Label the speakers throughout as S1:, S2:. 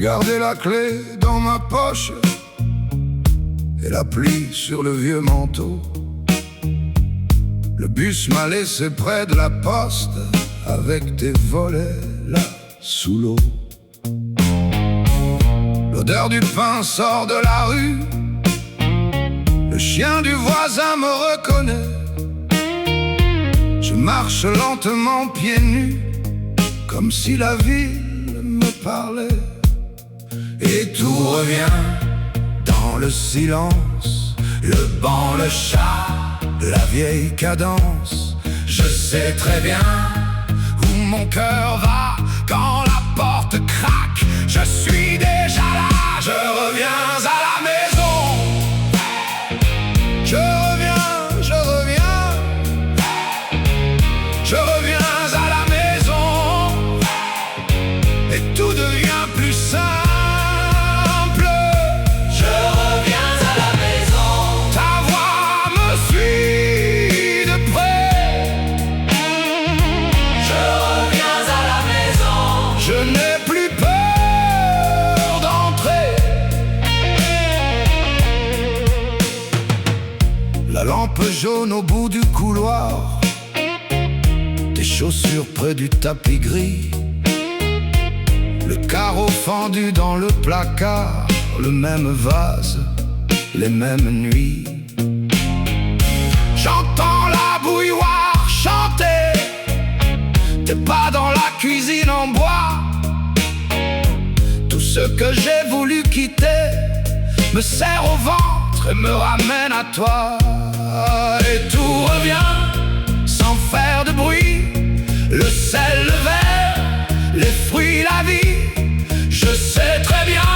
S1: gardé la clé dans ma poche et la plie sur le vieux manteau. Le bus m'a laissé près de la poste avec tes volets là sous l'eau. L'odeur du pain sort de la rue, le chien du voisin me reconnaît. Je marche lentement pieds nus, comme si la ville me parlait. Et tout revient dans le silence, le banc, le chat, la vieille cadence. Je sais très bien où mon cœur va quand la porte craque. Je suis déjà là, je reviens à la maison. Je reviens, je reviens. Je reviens à la maison. Et tout devient plus simple.
S2: Je reviens à la maison.
S1: Ta voix me suit de près.
S2: Je reviens à la maison.
S1: Je n'ai plus peur d'entrer. La lampe jaune au bout du couloir, tes chaussures près du tapis gris, le carreau fendu dans le placard, le même vase, les mêmes nuits. J'entends la bouilloire chanter, tes pas dans la cuisine en bois. Tout ce que j'ai voulu quitter me serre au ventre et me ramène à toi. Et tout revient sans faire de bruit, le sel, le verre, les fruits, la vie. Je sais très bien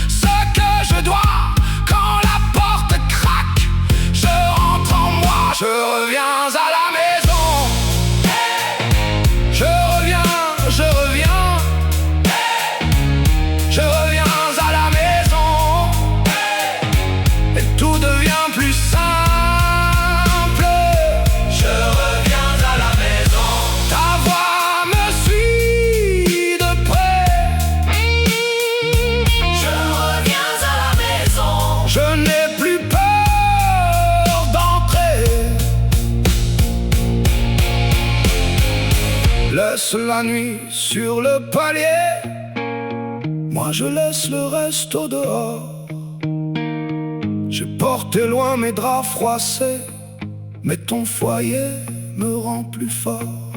S1: ce que je dois quand la porte craque. Je rentre en moi, je reviens à la maison. Je reviens, je reviens. Je reviens à la maison. Et tout devient plus simple.
S2: Je reviens à la maison.
S1: Ta voix me suit de près.
S2: Je reviens à la maison.
S1: Je n'ai plus peur d'entrer. Laisse la nuit sur le palier, moi je laisse le reste au dehors. J'ai porté loin mes draps froissés, mais ton foyer me rend plus fort.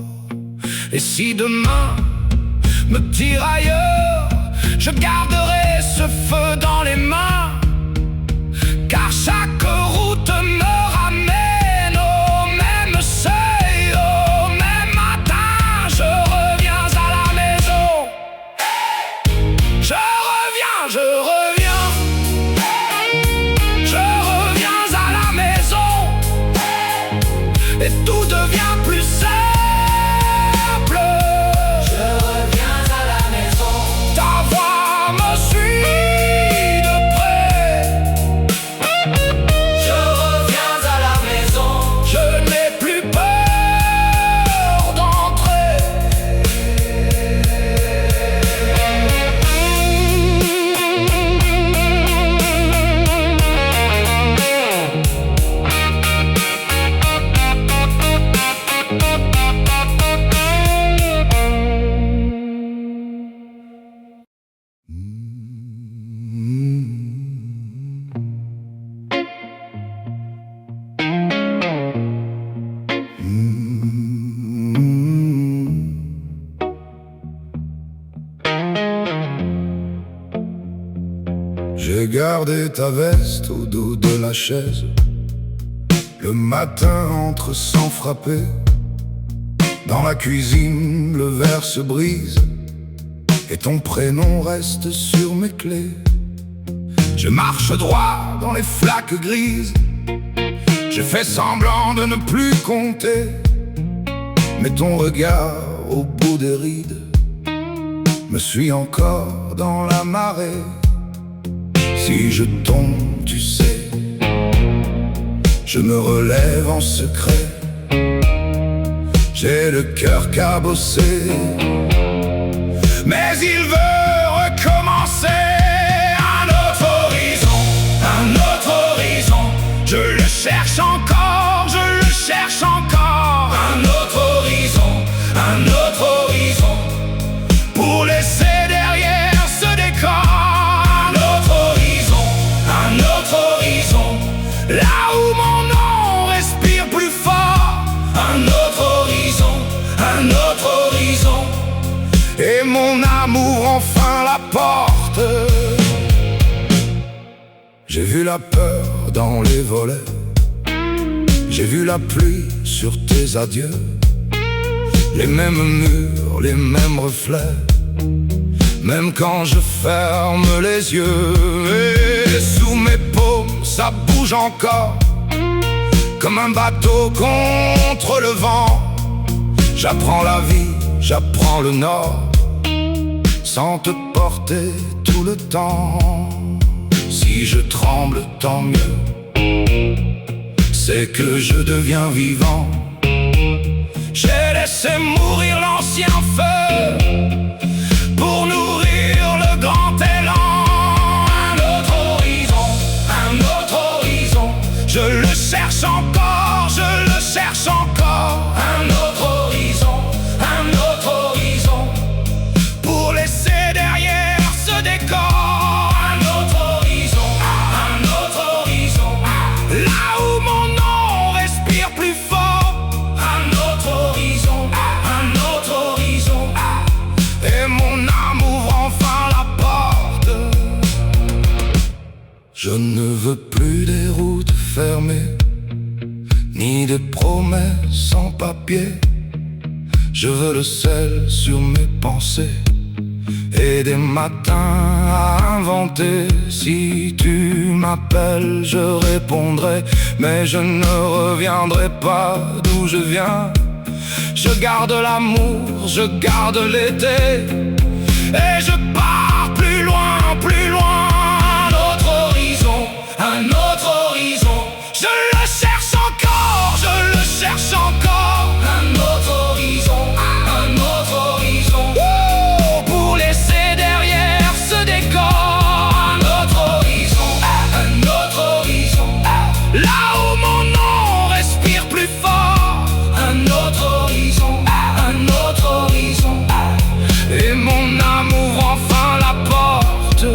S1: Et si demain me tire ailleurs, je garderai ce feu dans les mains, car chaque route me ramène au même seuil, au même matin. Je reviens à la maison. Je reviens, je reviens. Je reviens à la maison. Et tout devient plus simple.
S2: Je reviens à la maison.
S1: Ta voix me suit de près.
S2: Je reviens à la maison.
S1: Je n'ai plus peur d'entrer. J'ai gardé ta veste au dos de la chaise, le matin entre sans frapper. Dans la cuisine, le verre se brise et ton prénom reste sur mes clés. Je marche droit dans les flaques grises, je fais semblant de ne plus compter, mais ton regard au bout des rides me suit encore dans la marée. Si je tombe, tu sais, je me relève en secret. J'ai le cœur cabossé, mais il veut recommencer. J'ai vu la peur dans les volets, j'ai vu la pluie sur tes adieux, les mêmes murs, les mêmes reflets, même quand je ferme les yeux. Et sous mes paumes, ça bouge encore, comme un bateau contre le vent. J'apprends la vie, j'apprends le nord, sans te porter tout le temps. Si je tremble, tant mieux, c'est que je deviens vivant. J'ai laissé mourir l'ancien feu pour nourrir le grand élan. Un autre horizon, un autre horizon. Je le cherche encore, je le cherche encore. Un autre horizon, un autre horizon, pour laisser derrière ce décor. Un autre horizon, un autre horizon, là où mon nom respire plus fort. Un autre horizon, un autre horizon, et mon âme ouvre enfin la porte. Je ne veux plus des routes fermées, ni des promesses sans papier. Je veux le sel sur mes pensées et des matins à inventer. Si tu m'appelles, je répondrai, mais je ne reviendrai pas d'où je viens. Je garde l'amour, je garde l'été, et je pars plus loin, plus loin. Un autre horizon, un autre horizon. Je le cherche encore, je le cherche encore. Un autre horizon, un autre horizon, pour laisser derrière ce décor. Un autre horizon, un autre horizon, là où mon nom respire plus fort. Un autre horizon, un autre horizon, et mon âme ouvre enfin la porte.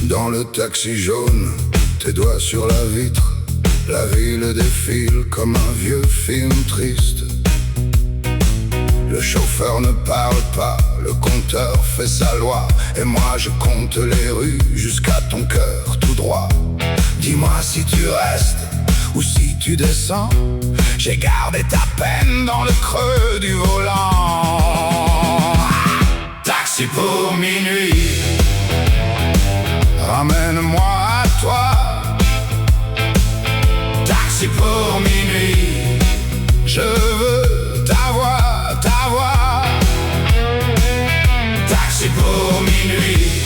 S1: Dans le taxi jaune, tes doigts sur la vitre, la ville défile comme un vieux film triste. Le chauffeur ne parle pas, le compteur fait sa loi, et moi je compte les rues jusqu'à ton cœur tout droit. Dis-moi si tu restes ou si tu descends, j'ai gardé ta peine dans le creux du volant. Taxi pour minuit, ramène-moi à toi. Taxi pour minuit, je veux t'avoir, t'avoir. Taxi pour minuit,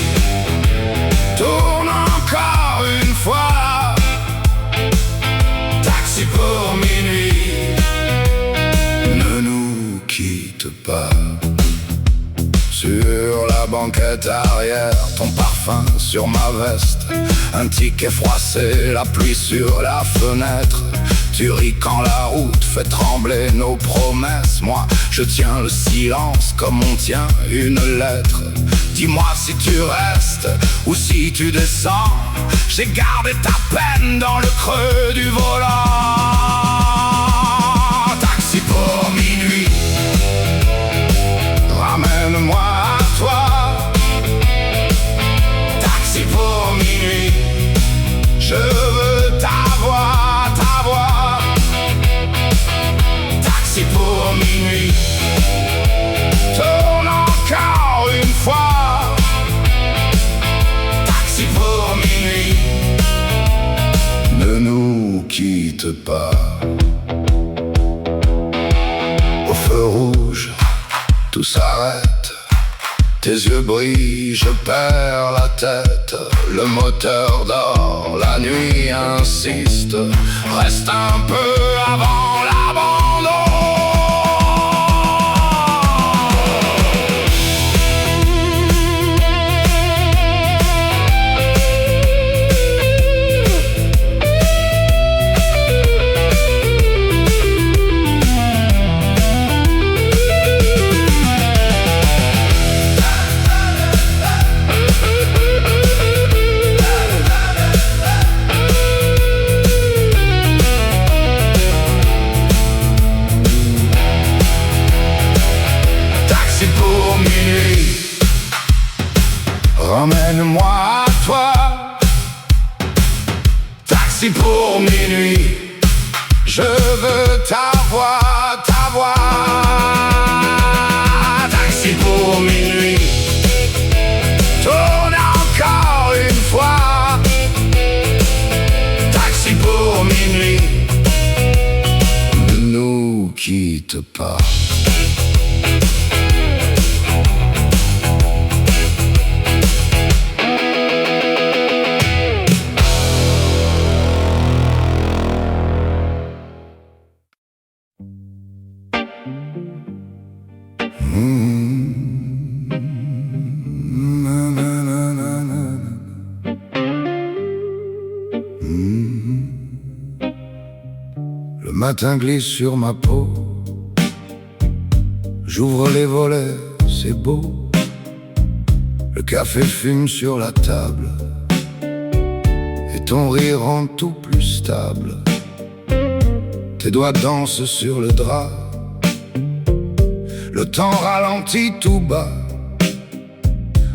S1: tourne encore une fois. Taxi pour minuit, ne nous quitte pas. Sur la banquette arrière, ton parfum sur ma veste, un ticket froissé, la pluie sur la fenêtre. Tu ris quand la route fait trembler nos promesses. Moi, je tiens le silence comme on tient une lettre. Dis-moi si tu restes ou si tu descends, j'ai gardé ta peine dans le creux du volant. Taxi pour minuit, ramène-moi à toi. Taxi pour minuit, je veux t'avoir, t'avoir. Taxi pour minuit, tourne encore une fois. Taxi pour minuit, ne nous quitte pas. Au feu rouge, tout s'arrête. Tes yeux brillent, je perds la tête. Le moteur dort, la nuit insiste. Reste un peu avant l'abandon. Emmène-moi à toi. Taxi pour minuit. Je veux ta voix, ta voix. Taxi pour minuit. Tourne encore une fois. Taxi pour minuit. Ne nous quitte pas. Le matin glisse sur ma peau. J'ouvre les volets, c'est beau. Le café fume sur la table. Et ton rire rend tout plus stable. Tes doigts dansent sur le drap. Le temps ralentit tout bas.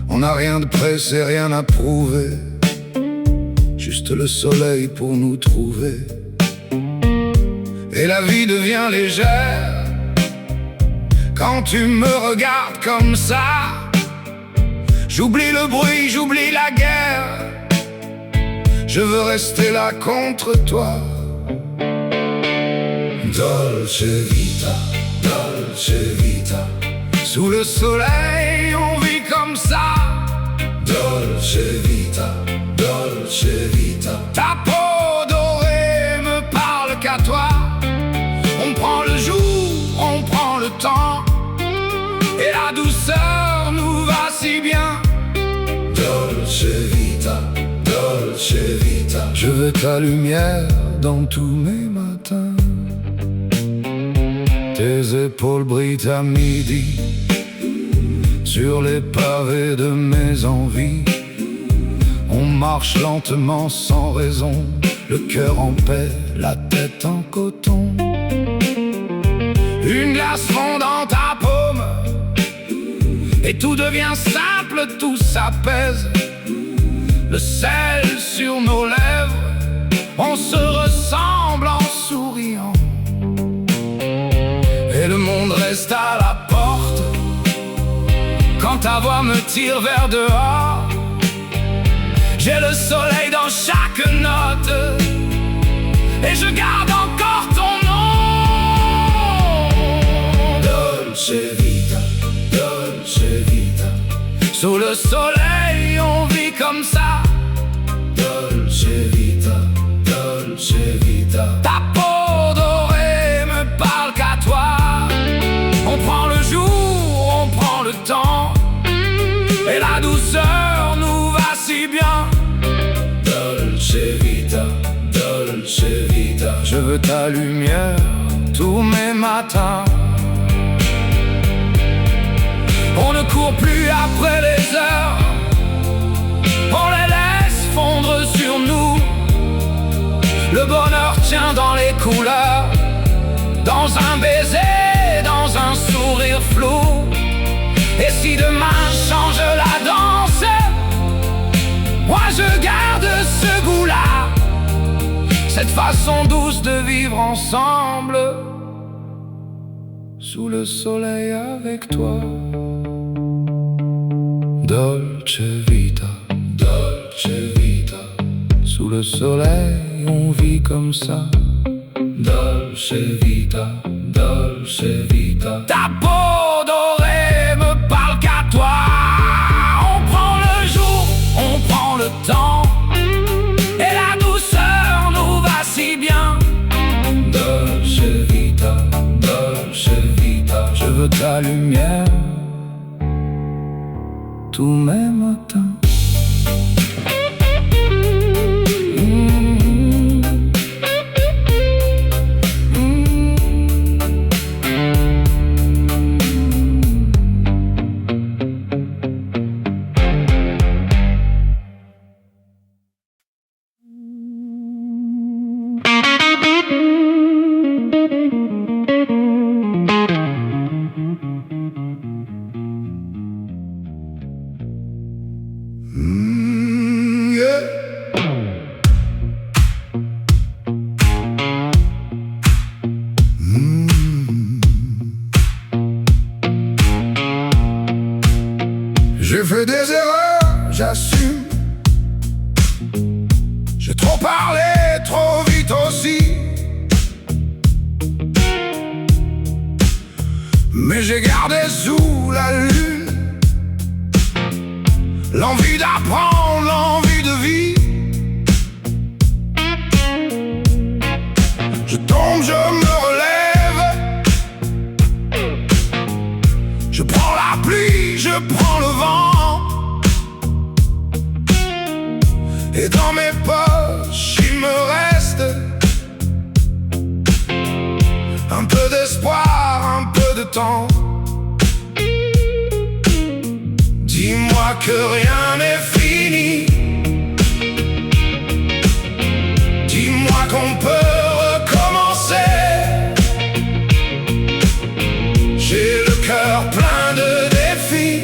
S1: On n'a rien de pressé, rien à prouver. Juste le soleil pour nous trouver. Et la vie devient légère quand tu me regardes comme ça. J'oublie le bruit, j'oublie la guerre. Je veux rester là contre toi. Dolce vita, dolce vita. Sous le soleil, on vit comme ça. Dolce vita, dolce vita. Ta peau dorée me parle qu'à toi. On prend le jour, on prend le temps. Et la douceur nous va si bien. Dolce vita, dolce vita. Je veux ta lumière dans tous mes matins. Tes épaules brillent à midi sur les pavés de mes envies. On marche lentement sans raison, le cœur en paix, la tête en coton. Une glace fondante à paume, et tout devient simple, tout s'apaise. Le sel sur nos lèvres, on se ressemble en souriant. Et le monde reste à la porte quand ta voix me tire vers dehors. J'ai le soleil dans chaque note et je garde encore ton nom. Dolce vita, dolce vita. Sous le soleil, on vit comme ça. Dolce vita, dolce vita. Ta peau dorée me parle qu'à toi. On prend le jour, on prend le temps. Et la douceur nous va si bien. Dolce vita, dolce vita. Je veux ta lumière tous mes matins. On ne court plus après les heures, on les laisse fondre sur nous. Le bonheur tient dans les couleurs, dans un baiser, dans un sourire flou. Et si demain change la danse, moi je garde ce goût-là, cette façon douce de vivre ensemble, sous le soleil avec toi. Dolce vita, dolce vita. Sous le soleil, on vit comme ça. Dolce vita, dolce vita. Ta peau dorée veux ta lumière tous mes matins. J'ai fait des erreurs, j'assume. J'ai trop parlé, trop vite aussi. Mais j'ai gardé sous la lune l'envie d'apprendre, l'envie de vie. Je tombe, je me relève. Je prends la pluie, je prends le vent. Et dans mes poches, il me reste un peu d'espoir, un peu de temps. Dis-moi que rien n'est fini. Dis-moi qu'on peut recommencer. J'ai le cœur plein de défis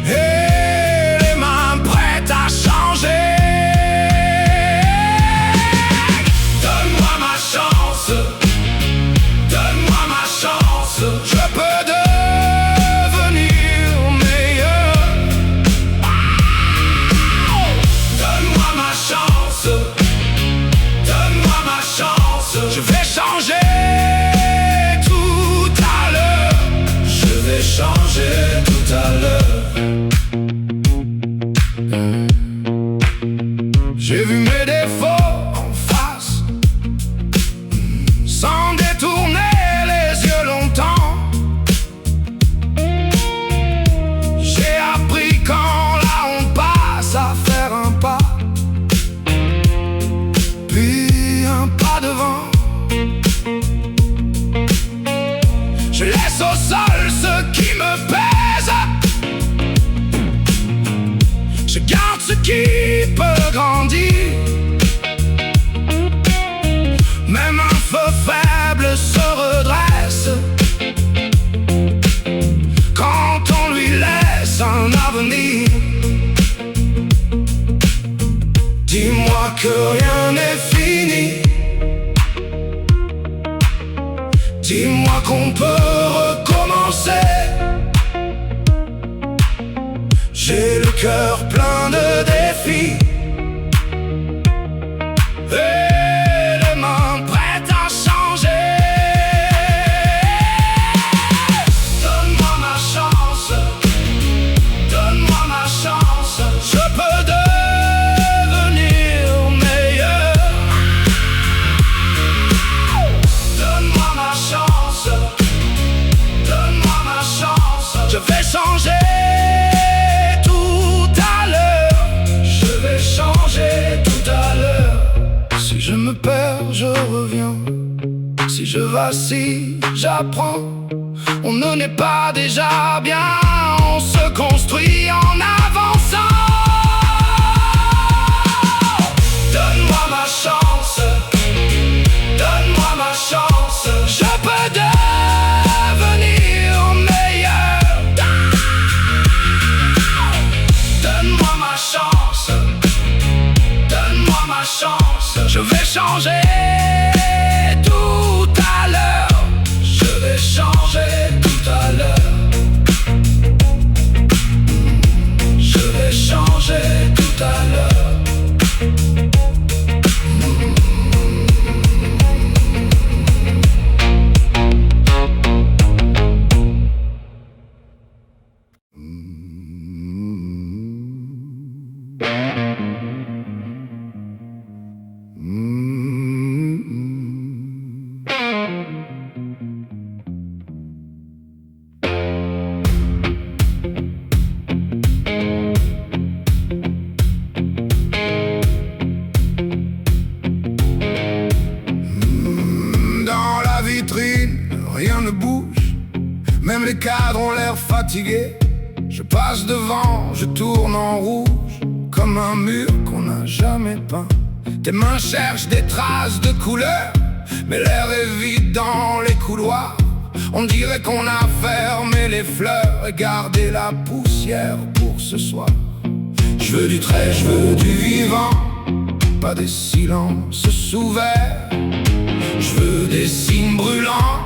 S1: et les mains prêtes à changer. Donne-moi ma chance, donne-moi ma chance. Je peux devenir meilleur. Donne-moi ma chance, donne-moi ma chance. Je vais changer. Changer tout à l'heure. J'ai vu mes défauts en face, sans détourner les yeux longtemps. J'ai appris quand la honte passe à faire un pas, puis un pas devant. Je laisse au sol ce qui me pèse. Je garde ce qui peut grandir. Même un feu faible se redresse quand on lui laisse un avenir. Dis-moi que rien n'est fini. Dis-moi qu'on peut recommencer. J'ai le cœur plein de défis et les mains prêtes à changer. Donne-moi ma chance, donne-moi ma chance. Je peux devenir meilleur. Donne-moi ma chance, donne-moi ma chance. Je vais changer. Si je me perds, je reviens. Si je vacille, j'apprends. On ne n'est pas déjà bien. On se construit en avançant. Donne-moi ma chance, donne-moi ma chance. Je peux devenir meilleur. Donne-moi ma chance, donne-moi ma chance. Je vais changer tout à l'heure. Je vais changer tout à l'heure. Même les cadres ont l'air fatigués. Je passe devant, je tourne en rouge, comme un mur qu'on n'a jamais peint. Tes mains cherchent des traces de couleur, mais l'air est vide dans les couloirs. On dirait qu'on a fermé les fleurs et gardé la poussière pour ce soir. Je veux du trait, je veux du vivant, pas des silences sous verre. Je veux des signes brûlants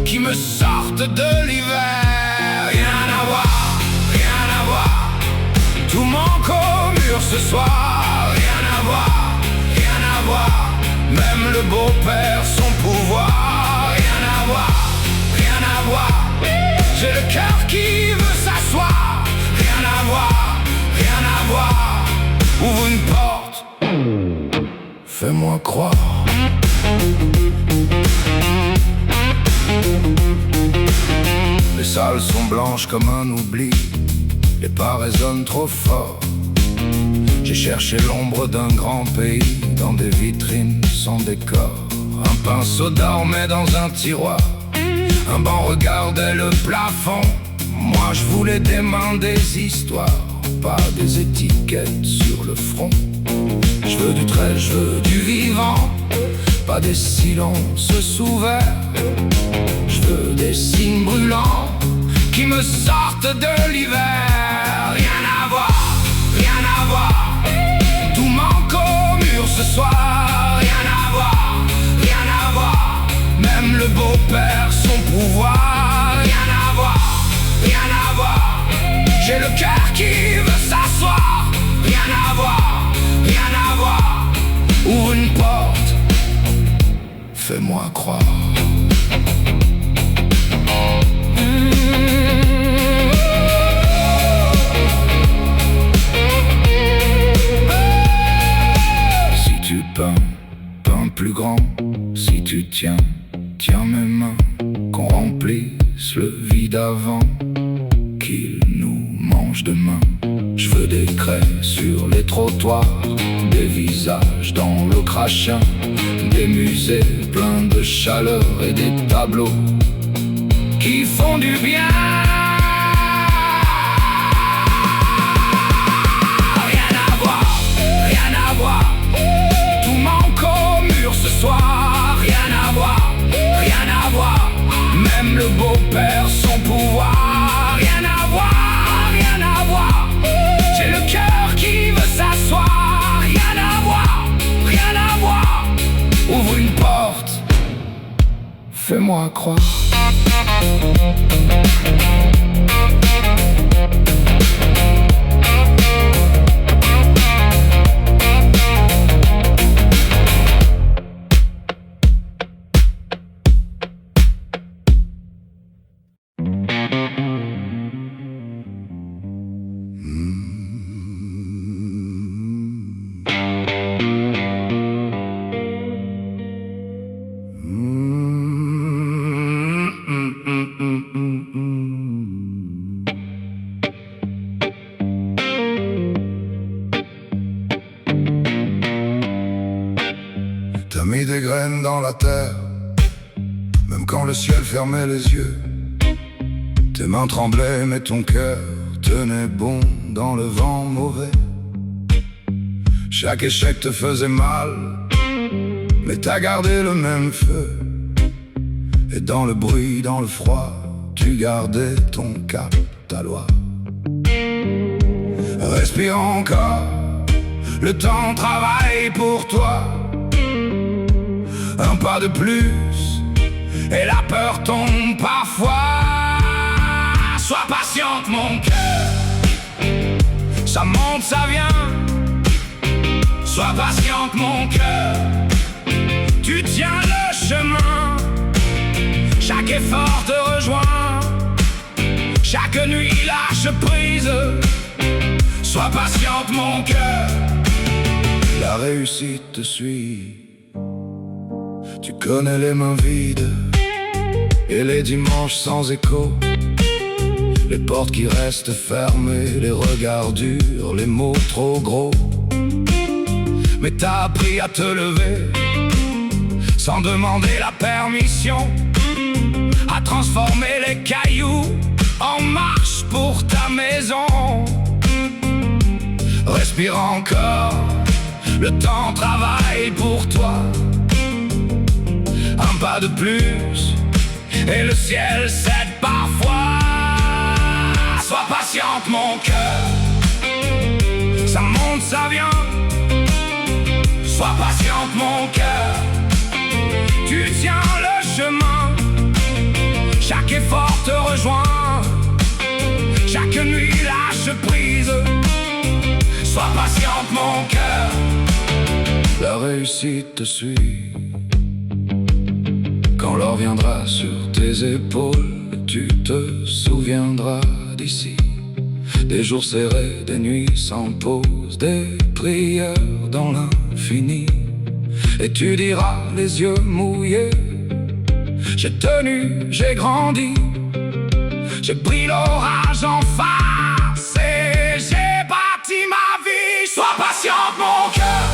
S1: qui me sortent de l'hiver. Rien à voir, rien à voir, tout manque au mur ce soir. Rien à voir, rien à voir, même le beau-père son pouvoir. Rien à voir, rien à voir, j'ai le cœur qui veut s'asseoir. Rien à voir, rien à voir, ouvre une porte, fais-moi croire. Les salles sont blanches comme un oubli, les pas résonnent trop fort. J'ai cherché l'ombre d'un grand pays dans des vitrines sans décor. Un pinceau dormait dans un tiroir, un banc regardait le plafond. Moi je voulais des mains, des histoires, pas des étiquettes sur le front. Je veux du trait, je veux du vivant, pas des silences sous verre. Je veux des signes brûlants qui me sortent de l'hiver. Rien à voir, rien à voir, tout manque au mur ce soir. Rien à voir, rien à voir, même le beau-père son pouvoir. Rien à voir, rien à voir, j'ai le cœur qui veut s'asseoir. Rien à voir, rien à voir, ouvre une porte, fais-moi croire. Si tu peins, peins plus grand. Si tu tiens, tiens mes mains. Qu'on remplisse le vide avant qu'il nous mange demain. Je veux des craies sur les trottoirs, des visages dans le crachin, des musées pleins de chaleur et des tableaux qui font du bien. Rien à voir, rien à voir, tout manque au mur ce soir. Rien à voir, rien à voir, même le beau-père son pouvoir. Rien à voir, rien à voir, j'ai le cœur qui veut s'asseoir. Rien à voir, rien à voir, ouvre une porte, fais-moi croire. T'as mis des graines dans la terre, même quand le ciel fermait les yeux. Tes mains tremblaient mais ton cœur tenait bon dans le vent mauvais. Chaque échec te faisait mal, mais t'as gardé le même feu. Et dans le bruit, dans le froid, tu gardais ton cap, ta loi. Respire encore, le temps travaille pour toi. Un pas de plus, et la peur tombe parfois. Sois patiente mon cœur, ça monte, ça vient. Sois patiente mon cœur, tu tiens le chemin. Chaque effort te rejoint, chaque nuit lâche prise. Sois patiente mon cœur, la réussite te suit. Tu connais les mains vides et les dimanches sans écho, les portes qui restent fermées, les regards durs, les mots trop gros. Mais t'as appris à te lever sans demander la permission. à transformer les cailloux en marche pour ta maison. Respire encore, le temps travaille pour toi. Un pas de plus, et le ciel cède parfois. Sois patiente mon cœur, ça monte, ça vient. Sois patiente mon cœur, tu tiens le chemin. Chaque effort te rejoint, chaque nuit lâche prise. Sois patiente mon cœur, la réussite te suit. Quand l'or viendra sur tes épaules, tu te souviendras d'ici. Des jours serrés, des nuits sans pause, des prières dans l'infini. Et tu diras les yeux mouillés: j'ai tenu, j'ai grandi, j'ai pris l'orage en face et j'ai bâti ma vie. Sois patiente mon cœur,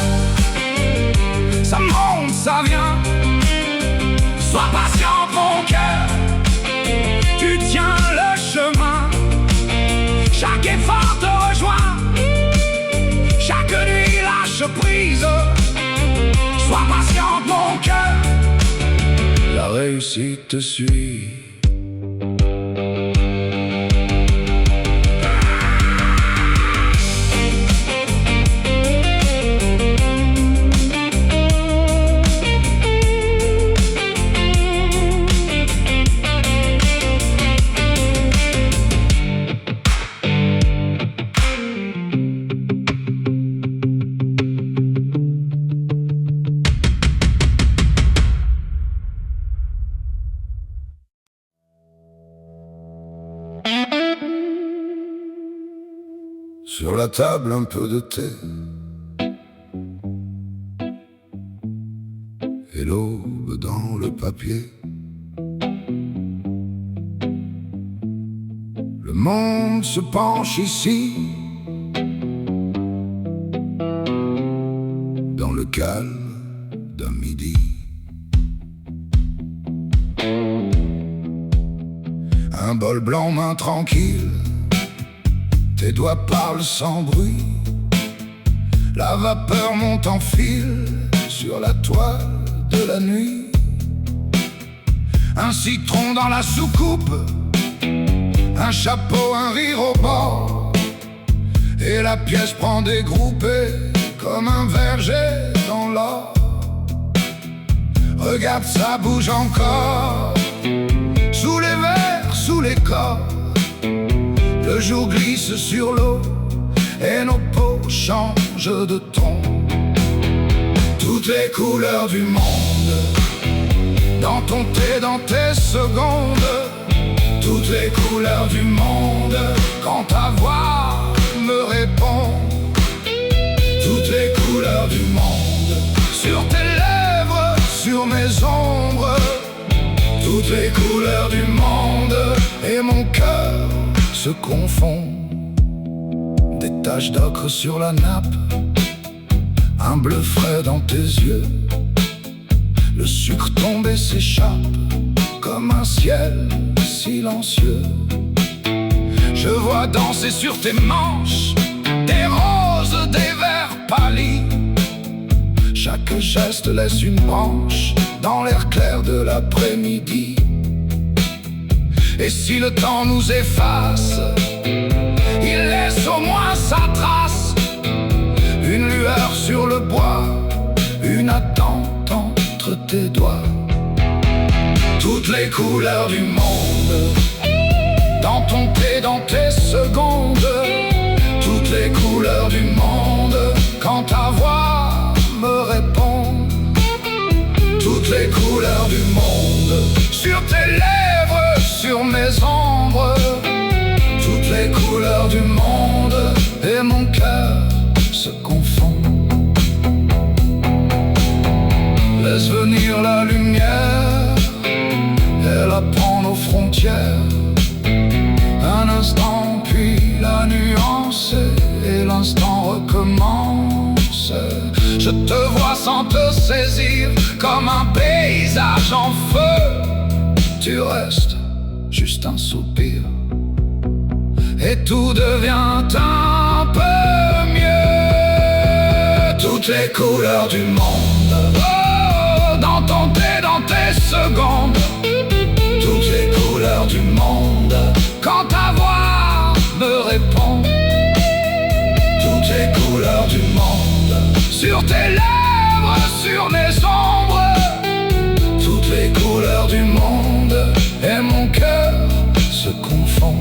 S1: ça monte, ça vient. Sois patiente mon cœur, tu tiens le chemin. Chaque effort te rejoint, chaque nuit lâche prise. Sois patiente mon cœur, la réussite te suit. Sur la table un peu de thé et l'aube dans le papier. Le monde se penche ici, dans le calme d'un midi. Un bol blanc, main tranquille, tes doigts parlent sans bruit. La vapeur monte en fil sur la toile de la nuit. Un citron dans la soucoupe, un chapeau, un rire au bord. Et la pièce prend dégroupée comme un verger dans l'or. Regarde, ça bouge encore, sous les verres, sous les corps. Le jour glisse sur l'eau et nos peaux changent de ton. Toutes les couleurs du monde, dans ton thé, dans tes secondes. Toutes les couleurs du monde, quand ta voix me répond. Toutes les couleurs du monde, sur tes lèvres, sur mes ombres. Toutes les couleurs du monde, et mon cœur se confond. Des taches d'ocre sur la nappe, un bleu frais dans tes yeux. Le sucre tombé s'échappe comme un ciel silencieux. Je vois danser sur tes manches des roses, des vers pâlis. Chaque geste laisse une branche dans l'air clair de l'après-midi. Et si le temps nous efface, il laisse au moins sa trace. Une lueur sur le bois, une attente entre tes doigts. Toutes les couleurs du monde, dans ton thé, dans tes secondes. Toutes les couleurs du monde, quand ta voix me répond. Toutes les couleurs du monde, sur tes lèvres, sur mes ombres. Toutes les couleurs du monde, et mon cœur se confond. Laisse venir la lumière, elle apprend nos frontières. Un instant puis la nuance, et l'instant recommence. Je te vois sans te saisir, comme un paysage en feu. tu restes juste un soupir, et tout devient un peu mieux. Toutes les couleurs du monde, oh, dans ton thé, dans tes secondes. Toutes les couleurs du monde, quand ta voix me répond. Toutes les couleurs du monde, sur tes lèvres, sur mes ombres. Toutes les couleurs du monde, et mon cœur se confond.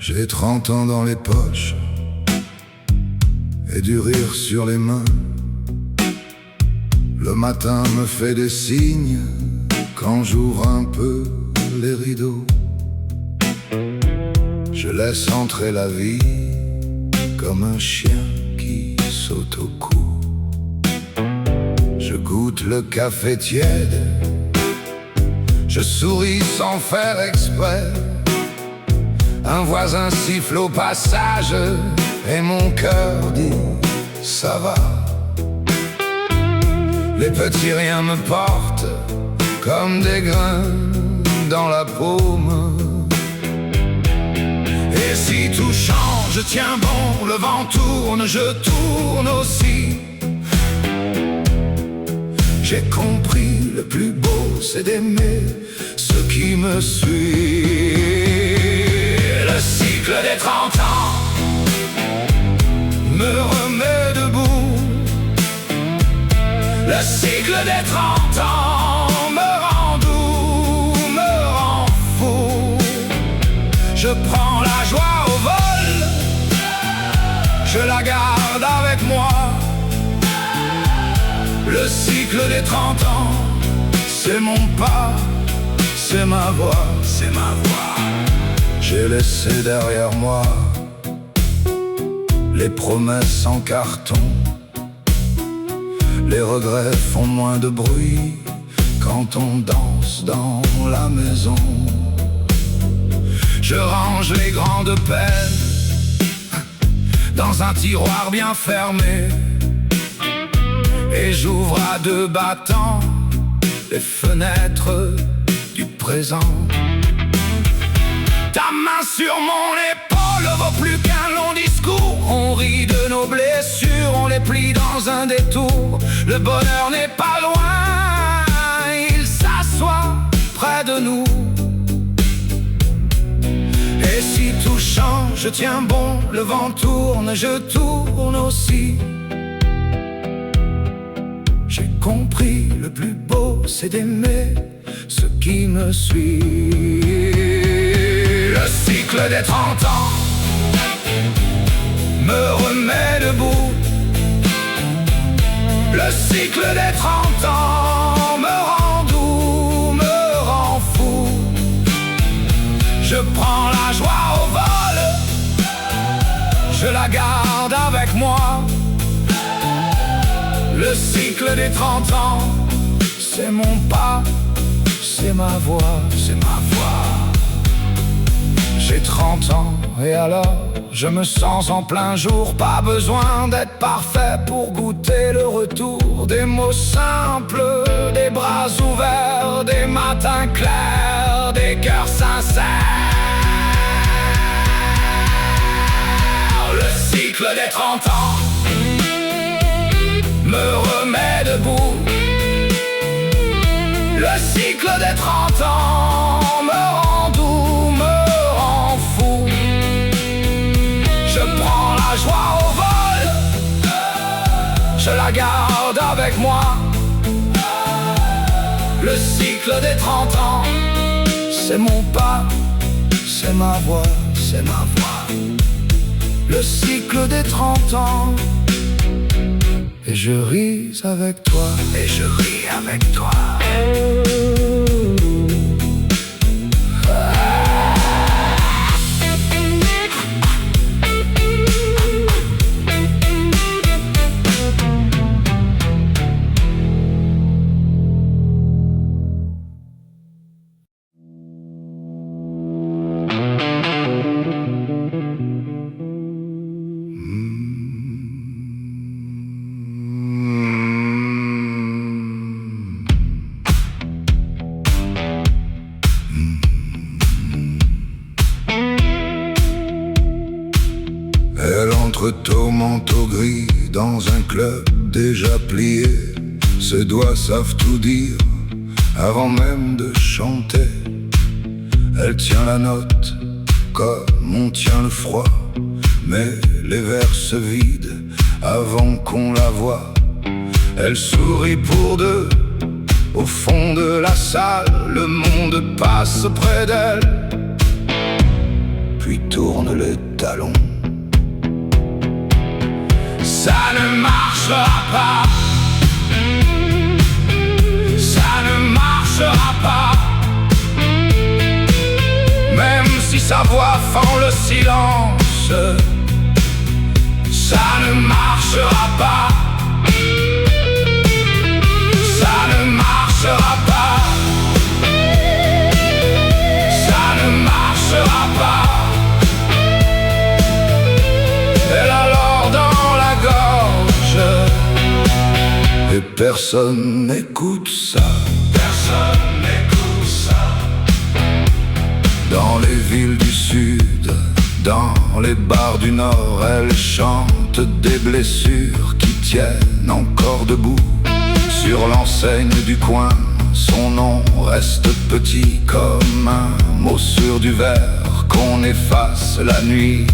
S1: J'ai 30 ans dans les poches et du rire sur les mains. Le matin me fait des signes quand j'ouvre un peu les rideaux. Je laisse entrer la vie comme un chien qui saute au cou. Je goûte le café tiède, je souris sans faire exprès. Un voisin siffle au passage et mon cœur dit ça va. Les petits riens me portent comme des grains dans la paume. Et si tout change, tiens bon, le vent tourne, je tourne aussi. J'ai compris, le plus beau c'est d'aimer ce qui me suit. Le cycle des 30 ans me remet debout. Le cycle des 30 ans me rend doux, me rend fou. Je prends la joie au vol, je la garde avec moi. Le cycle des 30 ans, c'est mon pas, c'est ma voix, c'est ma voix. J'ai laissé derrière moi les promesses en carton. Les regrets font moins de bruit quand on danse dans la maison. Je range les grandes peines dans un tiroir bien fermé, et j'ouvre à deux battants les fenêtres du présent. Ta main sur mon épaule vaut plus qu'un long discours. On rit de nos blessures, on les plie dans un détour. Le bonheur n'est pas loin, il s'assoit près de nous. Et si tout change, je tiens bon, le vent tourne, je tourne aussi. J'ai compris, le plus beau c'est d'aimer ce qui me suit. Le cycle des 30 ans me remet debout. Le cycle des 30 ans me rend doux, me rend fou. Je prends la joie au vol, je la garde avec moi. Le cycle des 30 ans, c'est mon pas, c'est ma voix, c'est ma voix. J'ai 30 ans et alors je me sens en plein jour. Pas besoin d'être parfait pour goûter le retour. Des mots simples, des bras ouverts, des matins clairs, des cœurs sincères. Le cycle des 30 ans me remet debout. Le cycle des 30 ans me rend doux, me rend fou. Je prends la joie au vol, je la garde avec moi. Le cycle cycle des 30 ans. C'est mon pas, c'est ma voix, c'est ma voix. Le cycle des 30 ans. Et je ris avec toi, et je ris avec toi. Elle entre au manteau gris dans un club déjà plié. Ses doigts savent tout dire avant même de chanter. Elle tient la note comme on tient le froid, mais les vers se vident avant qu'on la voie. Elle sourit pour deux au fond de la salle. Le monde passe près d'elle, puis tourne les talons. Ça ne marchera pas, ça ne marchera pas. Même si sa voix fend le silence, ça ne marchera pas, ça ne marchera pas, ça ne marchera pas. Elle a l'or dans la gorge et personne n'écoute ça. Personne n'écoute ça. Dans les villes du sud, dans les bars du nord, elle chante des blessures qui tiennent encore debout. Sur l'enseigne du coin, son nom reste petit comme un mot sur du verre qu'on efface la nuit.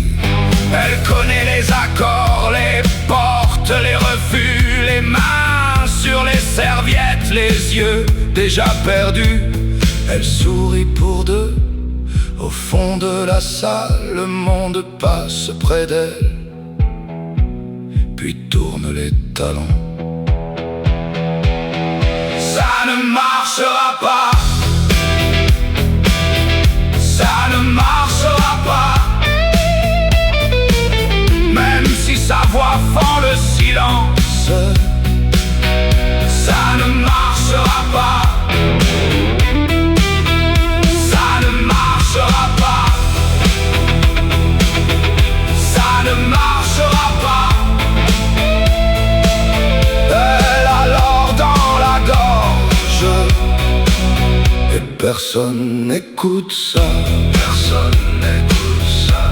S1: Elle connaît les accords, les portes, les refus, les mains sur les serviettes, les yeux déjà perdus. Elle sourit pour deux au fond de la salle. Le monde passe près d'elle, puis tourne les talons. Ça ne marchera pas, ça ne marchera pas. Même si sa voix fend le silence, ça ne marchera pas, ça ne marchera pas, ça ne marchera pas. Elle a l'or dans la gorge et personne n'écoute ça. Personne n'écoute ça.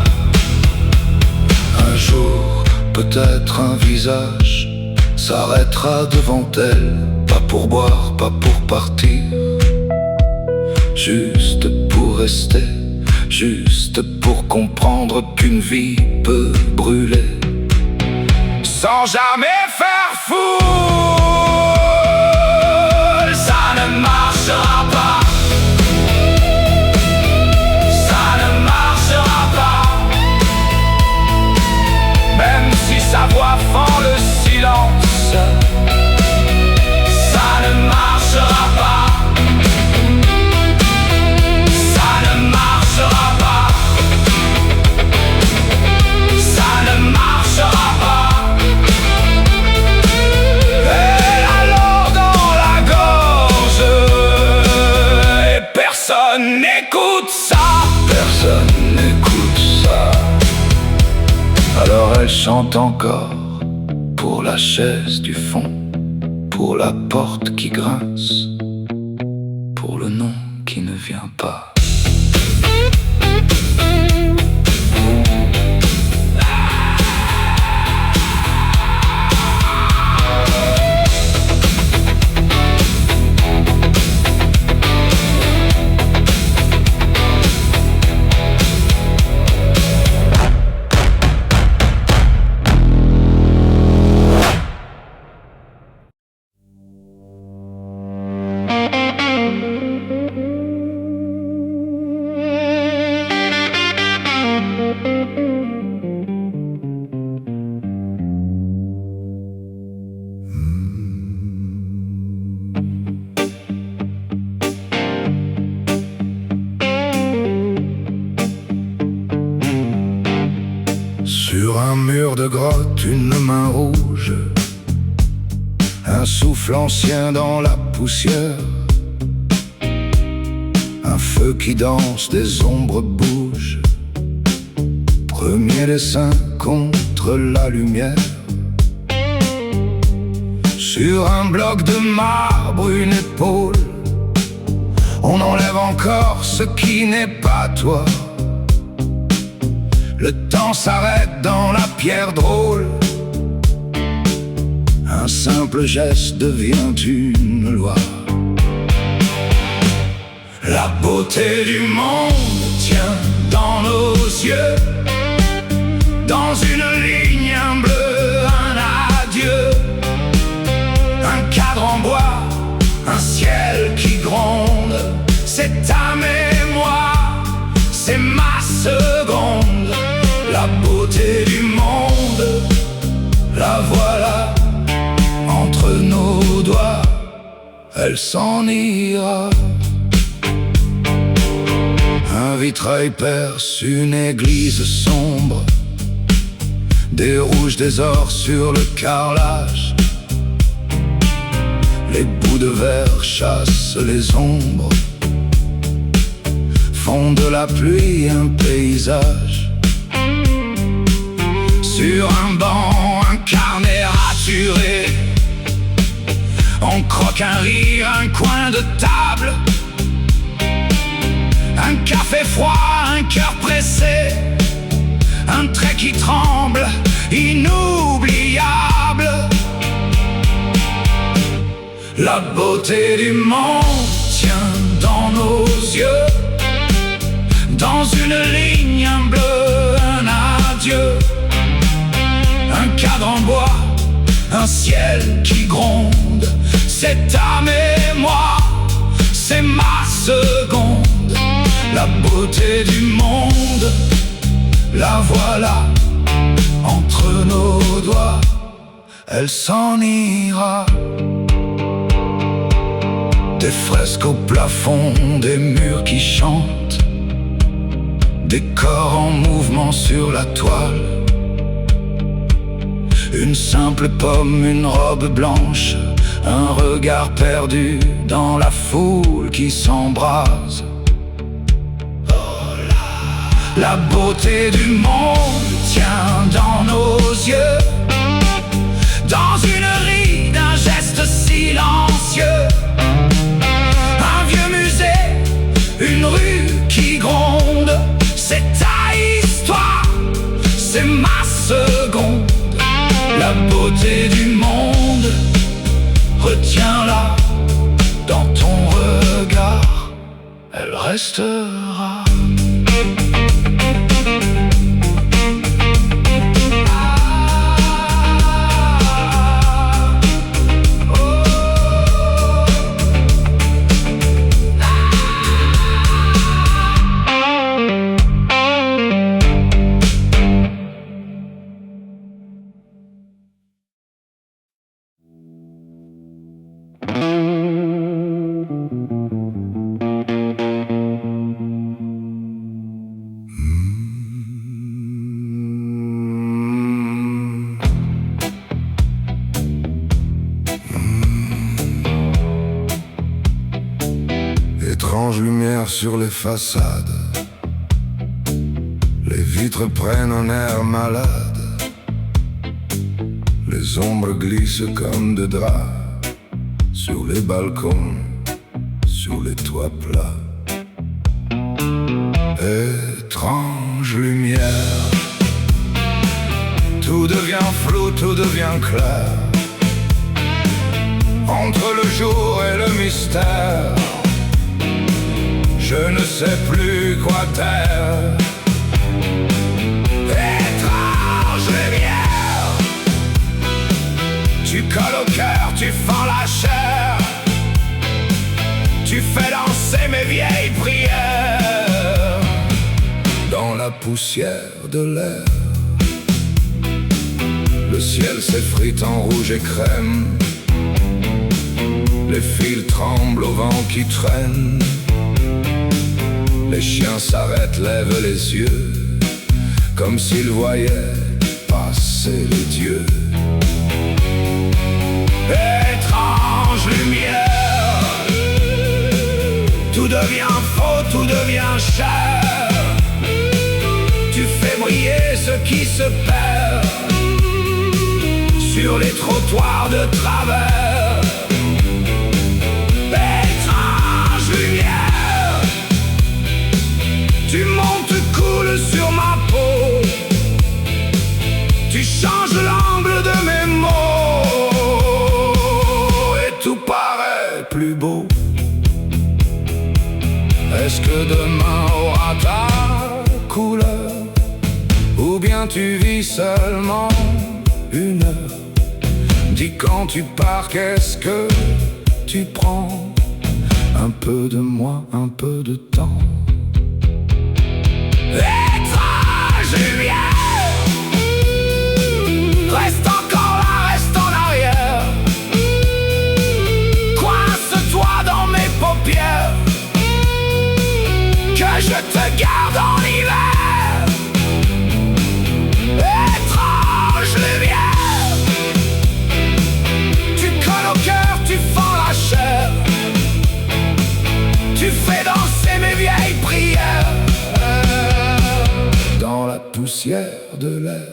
S1: Un jour, peut-être un visage s'arrêtera devant elle, pas pour boire, pas pour partir, juste pour rester, juste pour comprendre qu'une vie peut brûler sans jamais faire foule. Ça ne marchera pas, ça ne marchera pas. Même si sa voix fend le silence, ça ne marchera pas, ça ne marchera pas, ça ne marchera pas. Elle a l'or dans la gorge et personne n'écoute ça. Personne n'écoute ça. Alors elle chante encore pour la chaise du fond, pour la porte qui grince, pour le nom qui ne vient pas. Un mur de grotte, une main rouge, un souffle ancien dans la poussière, un feu qui danse, des ombres bougent. Premier dessin contre la lumière. Sur un bloc de marbre, une épaule, on enlève encore ce qui n'est pas toi. Le temps s'arrête dans la pierre drôle. Un simple geste devient une loi. La beauté du monde tient dans nos yeux. Dans une ligne, un bleu, un adieu. Un cadre en bois, un ciel qui gronde. C'est ta mémoire, c'est ma seconde. La beauté du monde, la voilà entre nos doigts. Elle s'en ira. Un vitrail perce une église sombre. Des rouges, des ors sur le carrelage. Les bouts de verre chassent les ombres, font de la pluie un paysage. Sur un banc, un carnet raturé, on croque un rire, un coin de table. Un café froid, un cœur pressé, un trait qui tremble, inoubliable. La beauté du monde tient dans nos yeux. Dans une ligne, un bleu, un adieu. Un cadre en bois, un ciel qui gronde. C'est ta mémoire, c'est ma seconde. La beauté du monde, la voilà entre nos doigts. Elle s'en ira. Des fresques au plafond, des murs qui chantent, des corps en mouvement sur la toile. Une simple pomme, une robe blanche, un regard perdu dans la foule qui s'embrase. La beauté du monde tient dans nos yeux. Dans une ride, un geste silencieux. Un vieux musée, une rue qui gronde. C'est ta histoire, c'est ma seconde. La beauté du monde, retiens-la dans ton regard. Elle restera. Étrange lumière sur les façades, les vitres prennent un air malade. Les ombres glissent comme des draps sur les balcons, sur les toits plats. Étrange lumière, tout devient flou, tout devient clair. Entre le jour et le mystère, je ne sais plus quoi taire. Étrange lumière, tu colles au cœur, tu fends la chair. Tu fais danser mes vieilles prières dans la poussière de l'air. Le ciel s'effrite en rouge et crème. Les fils tremblent au vent qui traîne. Les chiens s'arrêtent, lèvent les yeux, comme s'ils voyaient effacer les dieux. Étrange lumière, tout devient faux, tout devient cher. Tu fais briller ce qui se perd sur les trottoirs de travers. Étrange lumière, tu montes cool sur ma peau, tu changes l'angle de mes mots et tout paraît plus beau. Est-ce que demain aura ta couleur, ou bien tu vis seulement une heure? Dis quand tu pars, qu'est-ce que tu prends? Un peu de moi, un peu de temps. Étrange lumière, reste encore là, reste en arrière. Coince-toi dans mes paupières, que je te garde en hiver. Étrange lumière, tu colles au cœur, tu fends la chair, tu fais danser mes vieilles prières dans la poussière de l'air.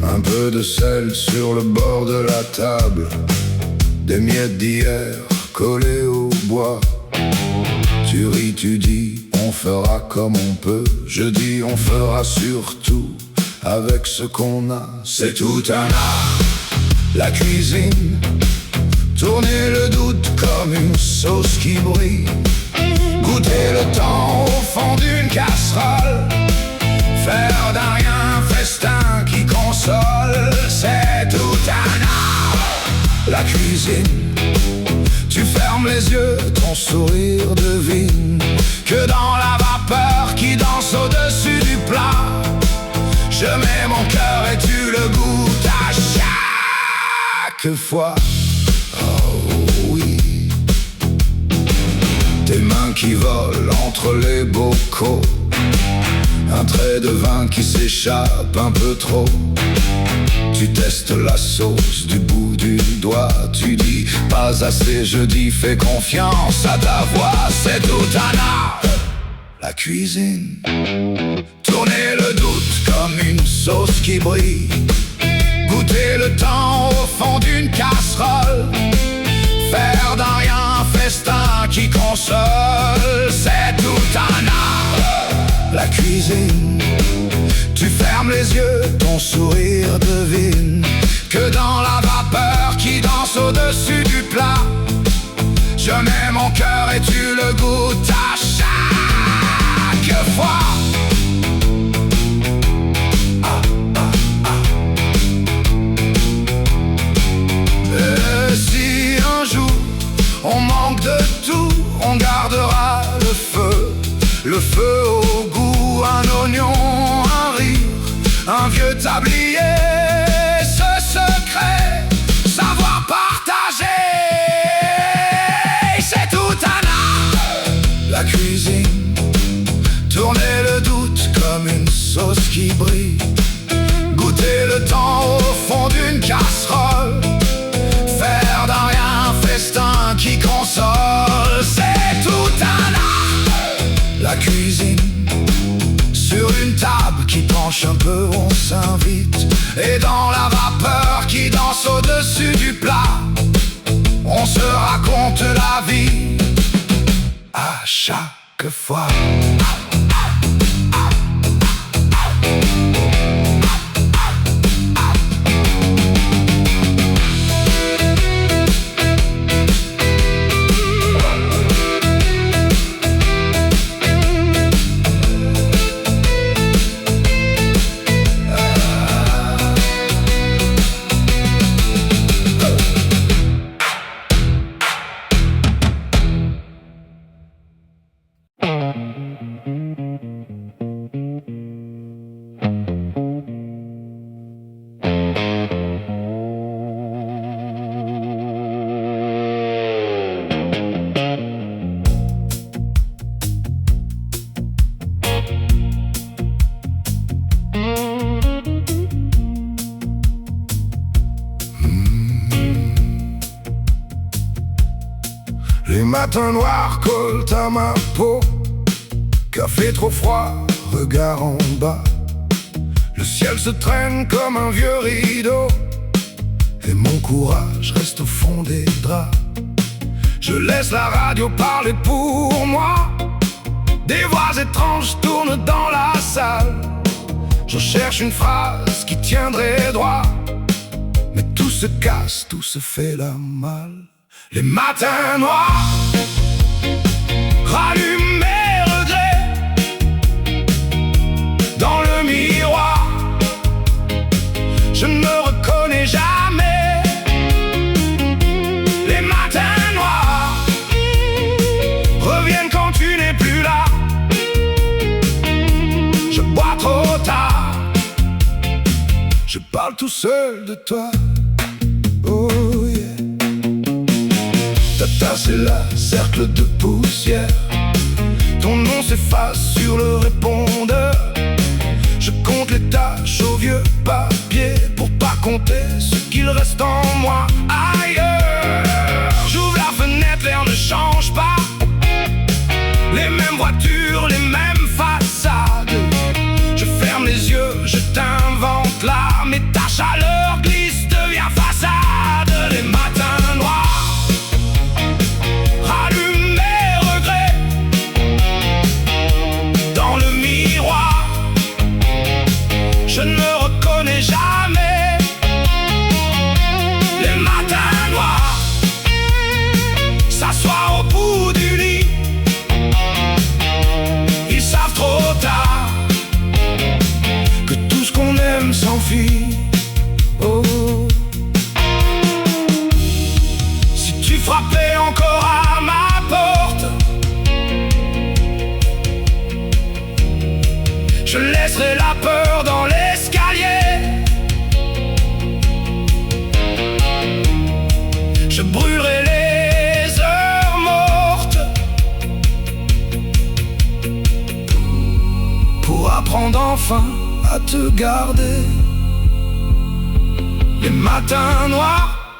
S1: Un peu de sel sur le bord de la table, des miettes d'hier collées au bois. Tu ris, tu dis, on fera comme on peut. Je dis, on fera surtout avec ce qu'on a. C'est tout un art, la cuisine. Tourner le doute comme une sauce qui brille. Goûter le temps au fond d'une casserole. Faire d'un rien un festin qui console. C'est tout un art, la cuisine. Tu fermes les yeux, ton sourire devine que dans la vapeur qui danse au-dessus du plat, je mets mon cœur et tu le goûtes à chaque fois. Oh oui, tes mains qui volent entre les bocaux, un trait de vin qui s'échappe un peu trop. Tu testes la sauce du bout du doigt. Tu dis pas assez, je dis fais confiance à ta voix. C'est tout un art, la cuisine. Tourner le doute comme une sauce qui brille. Goûter le temps au fond d'une casserole. Faire d'un rien un festin qui console. C'est tout un art, la cuisine. Tu fermes les yeux, ton sourire devine que dans la vapeur qui danse au-dessus du plat, je mets mon cœur et tu le goûtes à chaque fois. Et si un jour on manque de tout, on gardera le feu au goût, un oignon, un rire, un vieux tablier, ce secret, savoir partager. C'est tout un art, la cuisine. Tourner le doute comme une sauce qui brille. Goûter le temps au fond d'une casserole. Faire d'un rien un festin qui console. C'est tout un art, la cuisine. Sur une table qui penche un peu, on s'invite. Et dans la vapeur qui danse au-dessus du plat, on se raconte la vie à chaque fois. matins noirs collent à ma peau. Café trop froid, regard en bas. Le ciel se traîne comme un vieux rideau, et mon courage reste au fond des draps. Je laisse la radio parler pour moi. Des voix étranges tournent dans la salle. Je cherche une phrase qui tiendrait droit, mais tout se casse, tout se fait la malle. Les matins noirs rallument mes regrets. Dans le miroir, je ne me reconnais jamais. Les matins noirs reviennent quand tu n'es plus là. Je bois trop tard, je parle tout seul de toi. Oh yeah. Ta tasse est là, cercle de poussière. Ton nom s'efface sur le répondeur. Je compte les tâches au vieux papier pour pas compter ce qu'il reste en moi. Ailleurs, j'ouvre la fenêtre, l'air ne change pas. Les mêmes voitures, les mêmes façades. Je ferme les yeux, je t'invente là, mais ta chaleur glisse, devient façade. Les matins noirs rallument mes regrets. Dans le miroir, je ne me reconnais jamais. Les matins noirs s'asseoir au bout du lit. Ils savent trop tard que tout ce qu'on aime s'enfuit. Oh. Si tu frappais encore à ma porte, je laisserai la peur dans l'escalier. Je brûlerai les heures mortes pour apprendre enfin à te garder. Les matins noirs